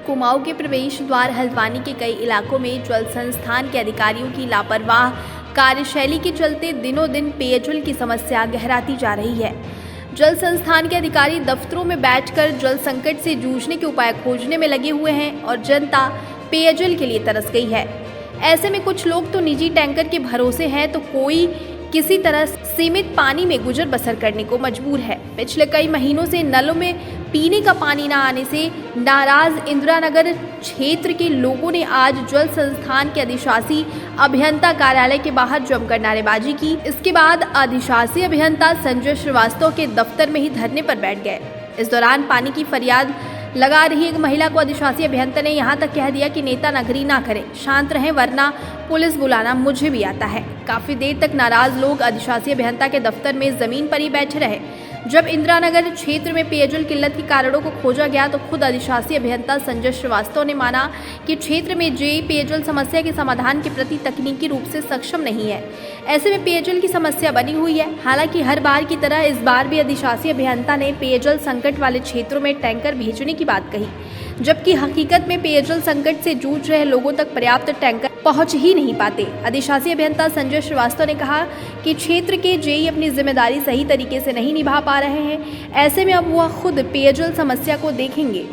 कुमाऊं के प्रवेश द्वार हल्द्वानी के कई इलाकों में जल संस्थान के अधिकारियों की लापरवाह कार्यशैली के चलते दिनों दिन पेयजल की समस्या गहराती जा रही है। जल संस्थान के अधिकारी दफ्तरों में बैठकर जल संकट से जूझने के उपाय खोजने में लगे हुए हैं और जनता पेयजल के लिए तरस गई है। ऐसे में कुछ लोग तो निजी टैंकर के भरोसे हैं तो कोई किसी तरह सीमित पानी में गुजर बसर करने को मजबूर है। पिछले कई महीनों से नलों में पीने का पानी न आने से नाराज इंदिरानगर क्षेत्र के लोगों ने आज जल संस्थान के अधिशासी अभियंता कार्यालय के बाहर जमकर नारेबाजी की। इसके बाद अधिशासी अभियंता संजय श्रीवास्तव के दफ्तर में ही धरने पर बैठ गए। इस दौरान पानी की फरियाद लगा रही एक महिला को अधिशासी अभियंता ने यहां तक कह दिया कि नेता नगरी ना करें, शांत रहें वरना पुलिस बुलाना मुझे भी आता है। काफी देर तक नाराज लोग अधिशासी अभियंता के दफ्तर में जमीन पर ही बैठे रहे। जब इंदिरानगर क्षेत्र में पेयजल किल्लत के कारणों को खोजा गया तो खुद अधिशासी अभियंता संजय श्रीवास्तव ने माना कि क्षेत्र में जेई पेयजल समस्या के समाधान के प्रति तकनीकी रूप से सक्षम नहीं है। ऐसे में पेयजल की समस्या बनी हुई है। हालांकि हर बार की तरह इस बार भी अधिशासी अभियंता ने पेयजल संकट वाले क्षेत्रों में टैंकर भेजने की बात कही, जबकि हकीकत में पेयजल संकट से जूझ रहे लोगों तक पर्याप्त टैंकर पहुंच ही नहीं पाते। अधिशासी अभियंता संजय श्रीवास्तव ने कहा कि क्षेत्र के जेई अपनी जिम्मेदारी सही तरीके से नहीं निभा पा रहे हैं। ऐसे में अब वह खुद पेयजल समस्या को देखेंगे।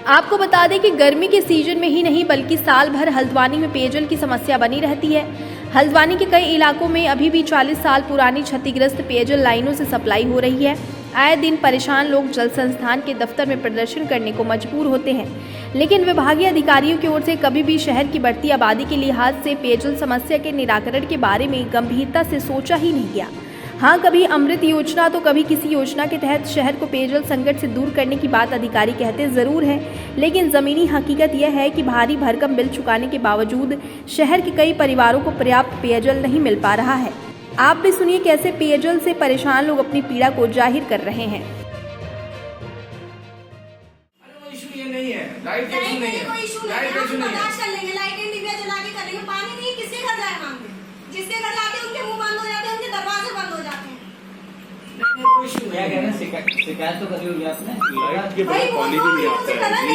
आपको बता दें कि गर्मी के सीजन में ही नहीं बल्कि साल भर हल्द्वानी में पेयजल की समस्या बनी रहती है। हल्द्वानी के कई इलाकों में अभी भी 40 साल पुरानी क्षतिग्रस्त पेयजल लाइनों से सप्लाई हो रही है। आए दिन परेशान लोग जल संस्थान के दफ्तर में प्रदर्शन करने को मजबूर होते हैं, लेकिन विभागीय अधिकारियों की ओर से कभी भी शहर की बढ़ती आबादी के लिहाज से पेयजल समस्या के निराकरण के बारे में गंभीरता से सोचा ही नहीं गया। हाँ, कभी अमृत योजना तो कभी किसी योजना के तहत शहर को पेयजल संकट से दूर करने की बात अधिकारी कहते जरूर हैं, लेकिन ज़मीनी हकीकत यह है कि भारी भरकम बिल चुकाने के बावजूद शहर के कई परिवारों को पर्याप्त पेयजल नहीं मिल पा रहा है। आप भी सुनिए कैसे पेयजल से परेशान लोग अपनी पीड़ा को जाहिर कर रहे हैं। शिकायत तो करी होगी आपने? लाइट के बाद पानी भी नहीं आता है।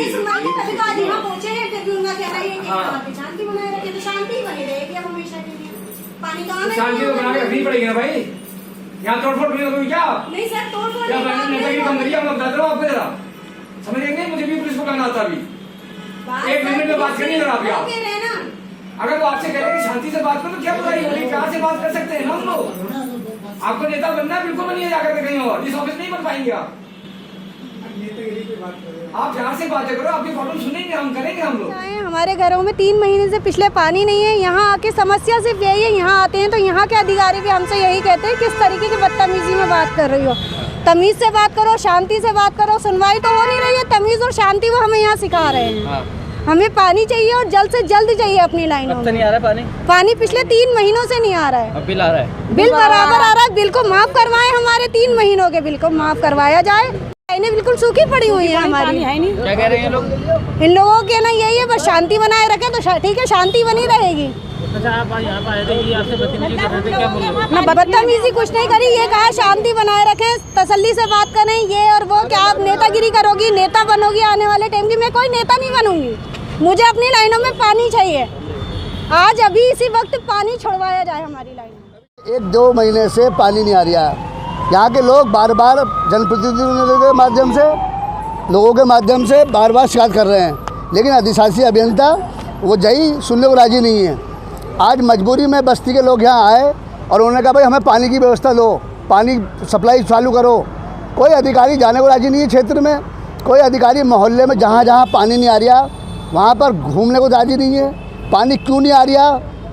शांति तो बना के रखनी पड़ेगी ना भाई। यहाँ तोड़फोड़ नहीं होगी क्या? नहीं सर, तोड़फोड़ क्या नेतागिरी कम करिए, मैं बता रहा हूँ आपको जरा समझेंगे। मुझे भी पुलिस को कहना आता अभी 1 मिनट में बात करनी है। अगर वो आपसे कह रहे कि शांति से बात करो तो क्या बुराई होगी? कहाँ से बात कर सकते हैं हम लोग? आपको नेता बनना है, बिल्कुल बनिए जाकर के कहीं और। इस ऑफिस नहीं बन पाएंगे आप। आप प्यार से बातें करो, आपकी प्रॉब्लम सुनेंगे, हम करेंगे हम लोग। हमारे घरों में 3 महीने से पिछले पानी नहीं है। यहाँ आके समस्या सिर्फ यही है, यहाँ आते हैं तो यहाँ के अधिकारी भी हमसे यही कहते हैं किस तरीके की बदतमीजी में बात कर रही हो। तमीज से बात करो, शांति से बात करो। सुनवाई तो हो नहीं रही है। तमीज और शांति वो हमें यहाँ सिखा रहे हैं। हमें पानी चाहिए और जल्द से जल्द चाहिए अपनी लाइनों में। नहीं आ रहा पानी पिछले 3 महीनों से नहीं आ रहा है। अब बिल आ रहा है? बिल बराबर आ रहा है। बिल को माफ करवाए, हमारे 3 महीनों के बिल को माफ करवाया जाए। लाइनें बिल्कुल सूखी पड़ी हुई है हमारी। क्या कह रहे हैं लोग? इन लोगों के ना यही है, बस शांति बनाए रखें तो ठीक है, शांति बनी रहेगी। अच्छा, आप यहाँ पर आए थे, ये आपसे बदतमीजी कर रहे थे, क्या बोल रहे थे? ना बदतमीजी कुछ नहीं करी, ये कहा शांति बनाए रखें, तसल्ली से बात करें, ये और वो। क्या आप नेतागिरी करोगी, नेता बनोगी आने वाले टाइम की? मैं कोई नेता नहीं बनूंगी। मुझे अपनी लाइनों में पानी चाहिए। आज अभी इसी वक्त पानी छोड़वाया जाए हमारी लाइन में। 1-2 महीने से पानी नहीं आ रहा है। यहाँ के लोग बार बार जनप्रतिनिधियों के माध्यम से, लोगों के माध्यम से बार बार शिकायत कर रहे हैं, लेकिन अधिशासी अभियंता वो जई सुनने को राजी नहीं है। आज मजबूरी में बस्ती के लोग यहाँ आए और उन्होंने कहा भाई हमें पानी की व्यवस्था दो, पानी सप्लाई चालू करो। कोई अधिकारी जाने को राजी नहीं है क्षेत्र में। कोई अधिकारी मोहल्ले में जहाँ जहाँ पानी नहीं आ रहा वहाँ पर घूमने को राजी नहीं है। पानी क्यों नहीं आ रहा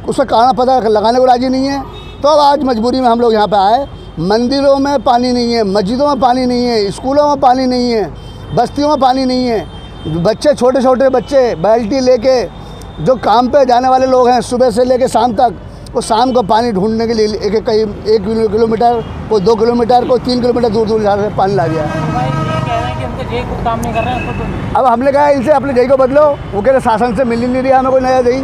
उसका कारण पता लगाने को राजी नहीं है। तो अब आज मजबूरी में हम लोग यहाँ पे आए। मंदिरों में पानी नहीं है, मस्जिदों में पानी नहीं है, स्कूलों में पानी नहीं है, बस्तियों में पानी नहीं है। बच्चे, छोटे छोटे बच्चे बाल्टी लेके, जो काम पे जाने वाले लोग हैं सुबह से लेके शाम तक, वो शाम को पानी ढूंढने के लिए एक किलोमीटर, कोई 2 किलोमीटर, कोई 3 किलोमीटर दूर दूर जा रहे पानी ला दिया। काम नहीं कर रहे हैं। अब हमने कहा इनसे अपने जई को बदलो। वो कह रहे शासन से मिल ही नहीं रहा हमें कोई नया जई।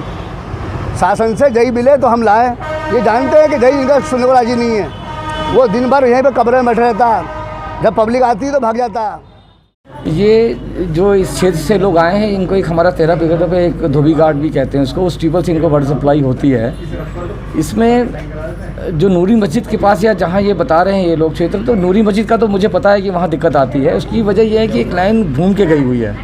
शासन से जई मिले तो हम लाएं। ये जानते हैं कि जई इनका सुनने को राजी नहीं है। वो दिन भर यहीं पे कब्र में बैठा रहता, जब पब्लिक आती है तो भाग जाता। ये जो इस क्षेत्र से लोग आए हैं, इनको एक हमारा 13 बिगड़ पे एक धोबी घाट भी कहते हैं उसको, उस ट्यूबवेल से इनको वाटर सप्लाई होती है। इसमें जो नूरी मस्जिद के पास या जहाँ ये बता रहे हैं ये लोग क्षेत्र, तो नूरी मस्जिद का तो मुझे पता है कि वहाँ दिक्कत आती है। उसकी वजह यह है कि एक लाइन घूम के गई हुई है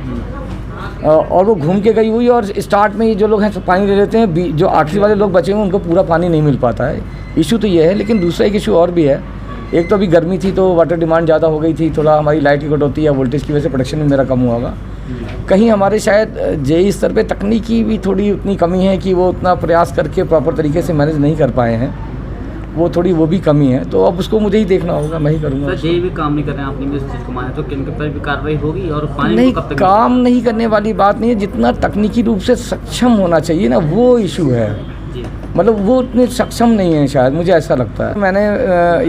और वो घूम के गई हुई है और स्टार्ट में ये जो लोग हैं पानी ले लेते हैं, जो आखिरी वाले लोग बचे हुए उनको पूरा पानी नहीं मिल पाता है। इशू तो ये है, लेकिन दूसरा एक इशू और भी है। एक तो अभी गर्मी थी तो वाटर डिमांड ज़्यादा हो गई थी, थोड़ा हमारी लाइट की कटौती या वोल्टेज की वजह से प्रोडक्शन में मेरा कम हुआ होगा। कहीं हमारे शायद जेई स्तर पे तकनीकी भी थोड़ी उतनी कमी है कि वो उतना प्रयास करके प्रॉपर तरीके से मैनेज नहीं कर पाए हैं, वो थोड़ी वो भी कमी है। तो अब उसको मुझे ही देखना होगा, मैं ही करूँगा। सर जेई भी काम नहीं कर रहे हैं, आपने चीज़ कमाया तो किन पर भी कार्रवाई होगी? और पानी नहीं, कब तक काम नहीं करने वाली बात नहीं है, जितना तकनीकी रूप से सक्षम होना चाहिए ना, वो इशू है। जी मतलब वो उतने सक्षम नहीं है शायद, मुझे ऐसा लगता है। मैंने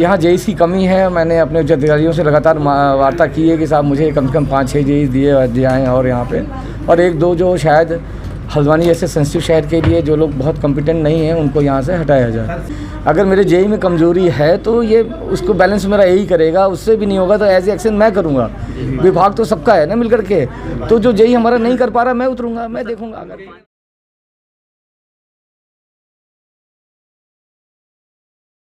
यहाँ जेईस की कमी है, मैंने अपने उच्च अधिकारियों से लगातार वार्ता की है कि साहब मुझे कम से कम 5-6 जेईस दिए जाएँ और यहाँ पे, और 1-2 जो शायद हल्द्वानी जैसे सेंसिटिव शहर के लिए जो लोग बहुत कॉम्पिटेंट नहीं हैं उनको यहाँ से हटाया जाए। अगर मेरे जेई में कमजोरी है तो ये उसको बैलेंस मेरा यही करेगा, उससे भी नहीं होगा तो एज एक्शन मैं करूँगा। विभाग तो सबका है ना मिल करके, तो जो जेई हमारा नहीं कर पा रहा मैं उतरूँगा, मैं देखूँगा। अगर